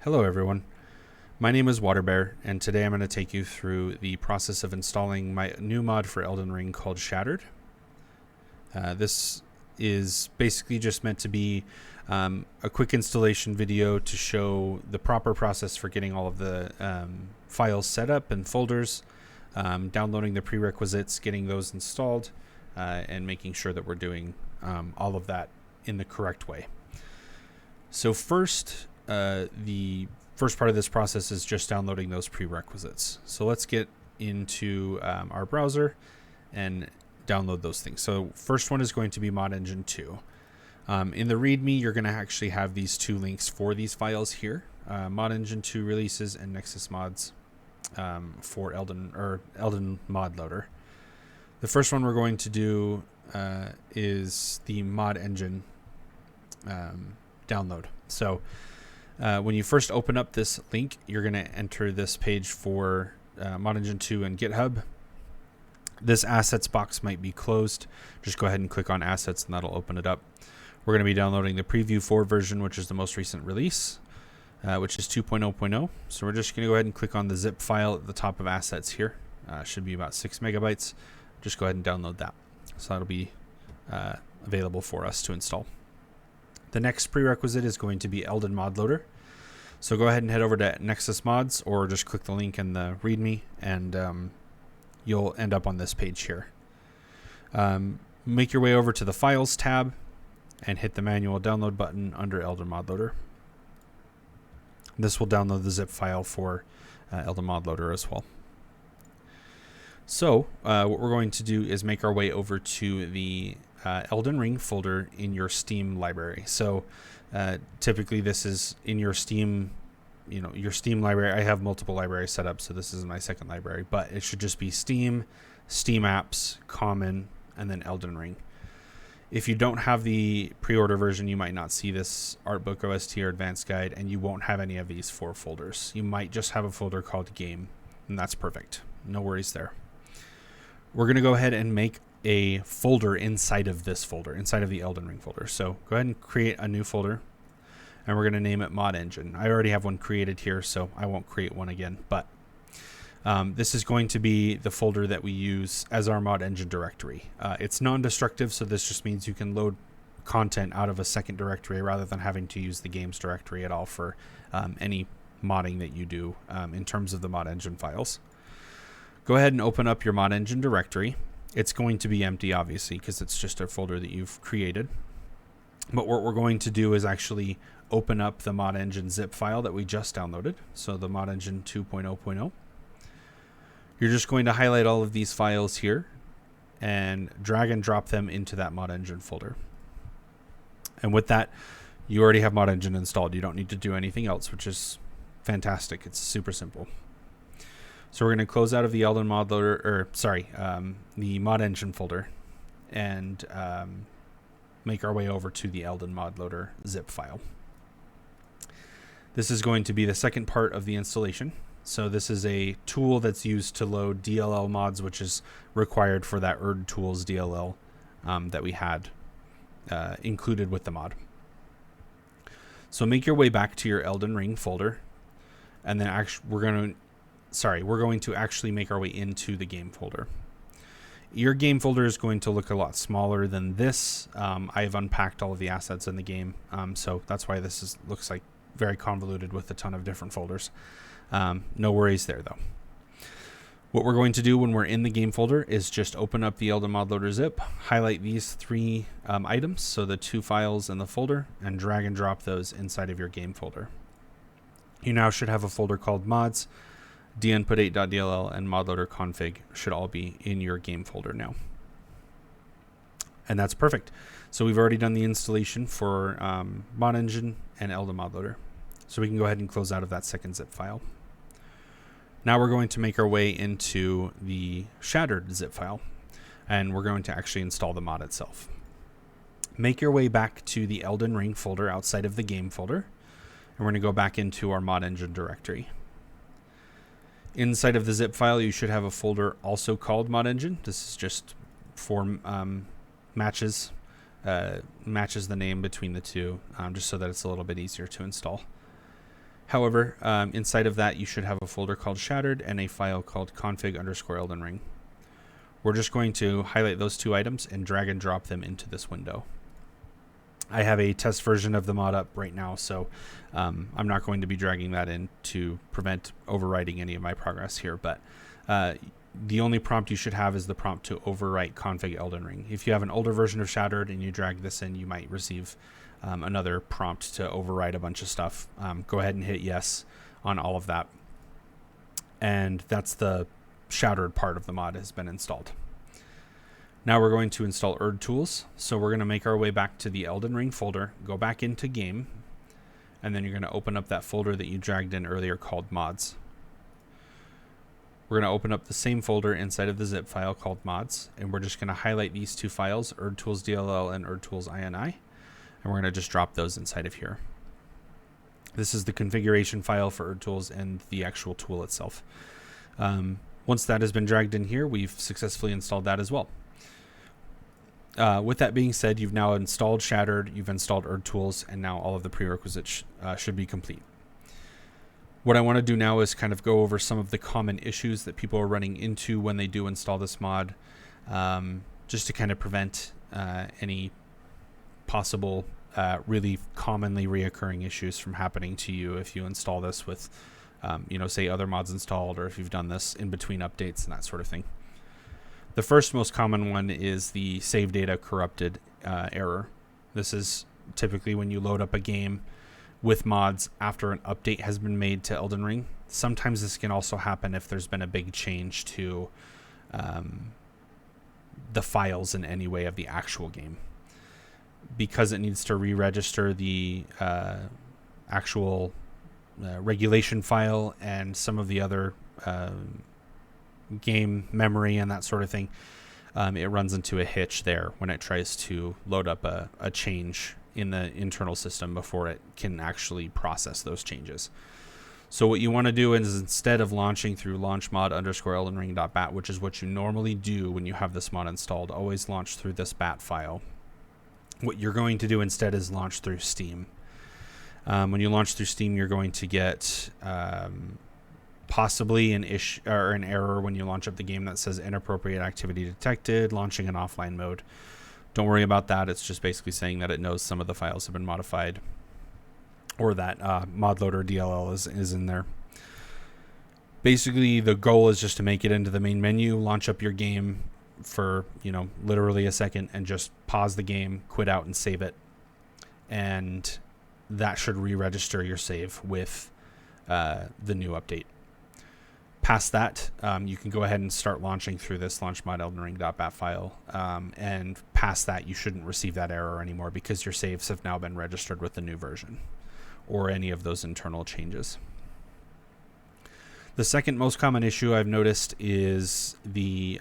Hello everyone, my name is Waterbear, and today I'm going to take you through the process of installing my new mod for Elden Ring called Shattered. This is basically just meant to be a quick installation video to show the proper process for getting all of the files set up and folders, downloading the prerequisites, getting those installed, and making sure that we're doing all of that in the correct way. So the first part of this process is just downloading those prerequisites. So let's get into our browser and download those things. So first one is going to be Mod Engine 2. In the README, you're going to actually have these two links for these files here. Mod Engine 2 releases and Nexus mods for Elden Mod Loader. The first one we're going to do is the Mod Engine download. So when you first open up this link, you're going to enter this page for Mod Engine 2 and GitHub. This assets box might be closed. Just go ahead and click on assets and that'll open it up. We're going to be downloading the Preview 4 version, which is the most recent release, which is 2.0.0. So we're just going to go ahead and click on the zip file at the top of assets here. Should be about 6 megabytes. Just go ahead and download that. So that'll be available for us to install. The next prerequisite is going to be Elden Mod Loader. So go ahead and head over to Nexus Mods or just click the link in the README and you'll end up on this page here. Make your way over to the Files tab and hit the manual download button under Elden Mod Loader. This will download the zip file for Elden Mod Loader as well. So what we're going to do is make our way over to the Elden Ring folder in your Steam library. So typically this is in your Steam, your Steam library. I have multiple libraries set up, so this is my second library, but it should just be Steam, Steam Apps, Common, and then Elden Ring. If you don't have the pre-order version, you might not see this Artbook OST or Advanced Guide, and you won't have any of these 4 folders. You might just have a folder called Game, and that's perfect. No worries there. We're going to go ahead and make a folder inside of this folder, inside of the Elden Ring folder. So go ahead and create a new folder, and we're going to name it Mod Engine. I already have one created here, so I won't create one again, but this is going to be the folder that we use as our Mod Engine directory. It's non-destructive, so this just means you can load content out of a second directory rather than having to use the games directory at all for any modding that you do in terms of the Mod Engine files. Go ahead and open up your Mod Engine directory. It's going to be empty, obviously, because it's just a folder that you've created. But what we're going to do is actually open up the Mod Engine zip file that we just downloaded. So the Mod Engine 2.0.0. You're just going to highlight all of these files here and drag and drop them into that Mod Engine folder. And with that, you already have Mod Engine installed. You don't need to do anything else, which is fantastic. It's super simple. So we're going to close out of the Elden Mod Loader, the Mod Engine folder, and make our way over to the Elden Mod Loader zip file. This is going to be the second part of the installation. So this is a tool that's used to load DLL mods, which is required for that Erd Tools DLL that we had included with the mod. So make your way back to your Elden Ring folder, and then we're going to actually make our way into the game folder. Your game folder is going to look a lot smaller than this. I've unpacked all of the assets in the game, so that's why this looks like very convoluted with a ton of different folders. No worries there, though. What we're going to do when we're in the game folder is just open up the Elden Mod Loader zip, highlight these 3 items, so the 2 files in the folder, and drag and drop those inside of your game folder. You now should have a folder called Mods, dinput8.dll, and modloader config should all be in your game folder now. And that's perfect. So we've already done the installation for Mod Engine and Elden Mod Loader. So we can go ahead and close out of that second zip file. Now we're going to make our way into the Shattered zip file, and we're going to actually install the mod itself. Make your way back to the Elden Ring folder outside of the game folder, and we're going to go back into our Mod Engine directory. Inside of the zip file, you should have a folder also called Mod Engine. This is just for matches the name between the two, just so that it's a little bit easier to install. However, inside of that, you should have a folder called Shattered and a file called config_Elden Ring. We're just going to highlight those two items and drag and drop them into this window. I have a test version of the mod up right now, so I'm not going to be dragging that in to prevent overwriting any of my progress here, but the only prompt you should have is the prompt to overwrite config Elden Ring. If you have an older version of Shattered and you drag this in, you might receive another prompt to overwrite a bunch of stuff. Go ahead and hit yes on all of that. And that's the Shattered part of the mod has been installed. Now we're going to install Erd Tools. So we're going to make our way back to the Elden Ring folder, go back into Game, and then you're going to open up that folder that you dragged in earlier called Mods. We're going to open up the same folder inside of the zip file called Mods, and we're just going to highlight these two files, Erd Tools DLL and Erd Tools INI, and we're going to just drop those inside of here. This is the configuration file for Erd Tools and the actual tool itself. Once that has been dragged in here, we've successfully installed that as well. With that being said, you've now installed Shattered, you've installed Erd Tools, and now all of the prerequisites should be complete. What I want to do now is kind of go over some of the common issues that people are running into when they do install this mod, just to kind of prevent any possible really commonly reoccurring issues from happening to you if you install this with say other mods installed, or if you've done this in between updates and that sort of thing. The first most common one is the save data corrupted error. This is typically when you load up a game with mods after an update has been made to Elden Ring. Sometimes this can also happen if there's been a big change to the files in any way of the actual game. Because it needs to re-register the actual regulation file and some of the other game memory and that sort of thing, it runs into a hitch there when it tries to load up a change in the internal system before it can actually process those changes. So what you want to do is, instead of launching through launchmod_eldenring.bat, which is what you normally do when you have this mod installed, always launch through this bat file. What you're going to do instead is launch through Steam. When you launch through Steam, you're going to get possibly an error when you launch up the game that says inappropriate activity detected, launching in offline mode. Don't worry about that. It's just basically saying that it knows some of the files have been modified, or that modloader DLL is in there. Basically, the goal is just to make it into the main menu, launch up your game for literally a second, and just pause the game, quit out, and save it. And that should re-register your save with the new update. Past that, you can go ahead and start launching through this launchmod_eldenring.bat file, and past that, you shouldn't receive that error anymore because your saves have now been registered with the new version or any of those internal changes. The second most common issue I've noticed is the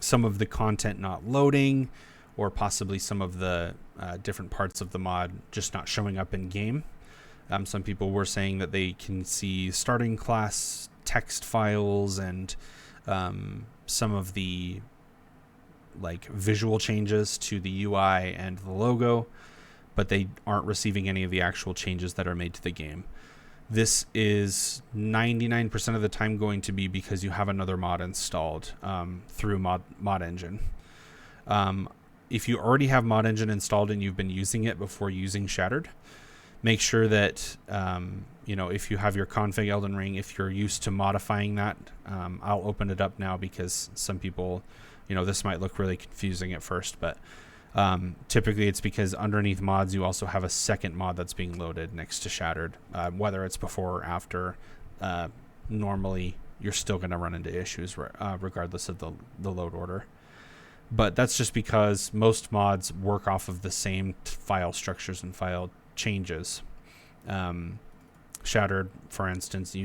some of the content not loading, or possibly some of the different parts of the mod just not showing up in game. Some people were saying that they can see starting class text files and some of the visual changes to the UI and the logo, but they aren't receiving any of the actual changes that are made to the game. This is 99% of the time going to be because you have another mod installed through Mod Engine. If you already have Mod Engine installed and you've been using it before using Shattered, make sure that if you have your config Elden Ring, if you're used to modifying that, I'll open it up now because some people, this might look really confusing at first, but typically it's because underneath mods you also have a second mod that's being loaded next to Shattered. Whether it's before or after, normally you're still going to run into issues regardless of the load order. But that's just because most mods work off of the same file structures and file changes. Shattered, for instance,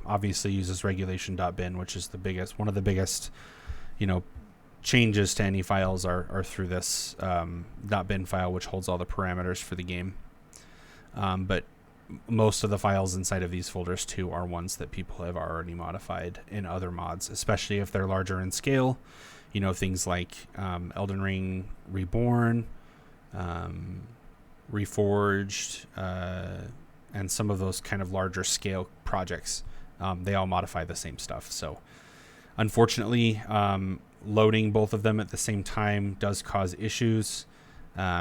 obviously uses regulation.bin, which is one of the biggest, changes to any files are through this .bin file, which holds all the parameters for the game. But most of the files inside of these folders too are ones that people have already modified in other mods, especially if they're larger in scale. Things like Elden Ring Reborn, Reforged, and some of those kind of larger scale projects, they all modify the same stuff. So unfortunately, loading both of them at the same time does cause issues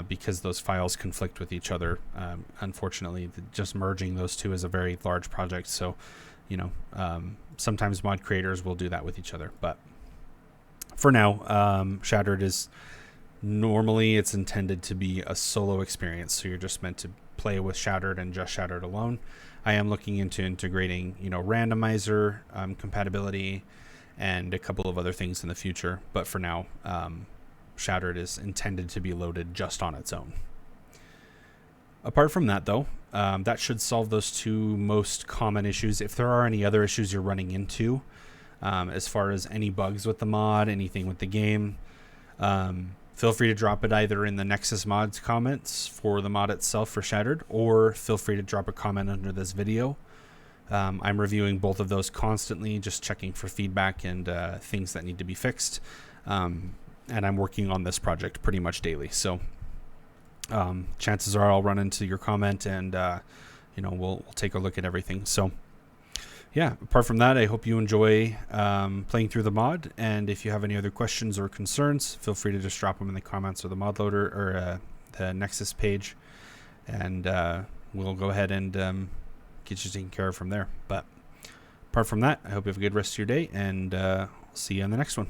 because those files conflict with each other. Unfortunately, just merging those two is a very large project. So, sometimes mod creators will do that with each other. But for now, Shattered is normally it's intended to be a solo experience. So you're just meant to play with Shattered and just Shattered alone. I am looking into integrating, randomizer compatibility and a couple of other things in the future. But for now, Shattered is intended to be loaded just on its own. Apart from that, though, that should solve those two most common issues. If there are any other issues you're running into, as far as any bugs with the mod, anything with the game, feel free to drop it either in the Nexus Mods comments for the mod itself for Shattered, or feel free to drop a comment under this video. I'm reviewing both of those constantly, just checking for feedback and things that need to be fixed. And I'm working on this project pretty much daily. So chances are I'll run into your comment and, we'll take a look at everything. So yeah, apart from that, I hope you enjoy playing through the mod. And if you have any other questions or concerns, feel free to just drop them in the comments or the mod loader or the Nexus page. And we'll go ahead and get you taken care of from there. But apart from that, I hope you have a good rest of your day, and see you on the next one.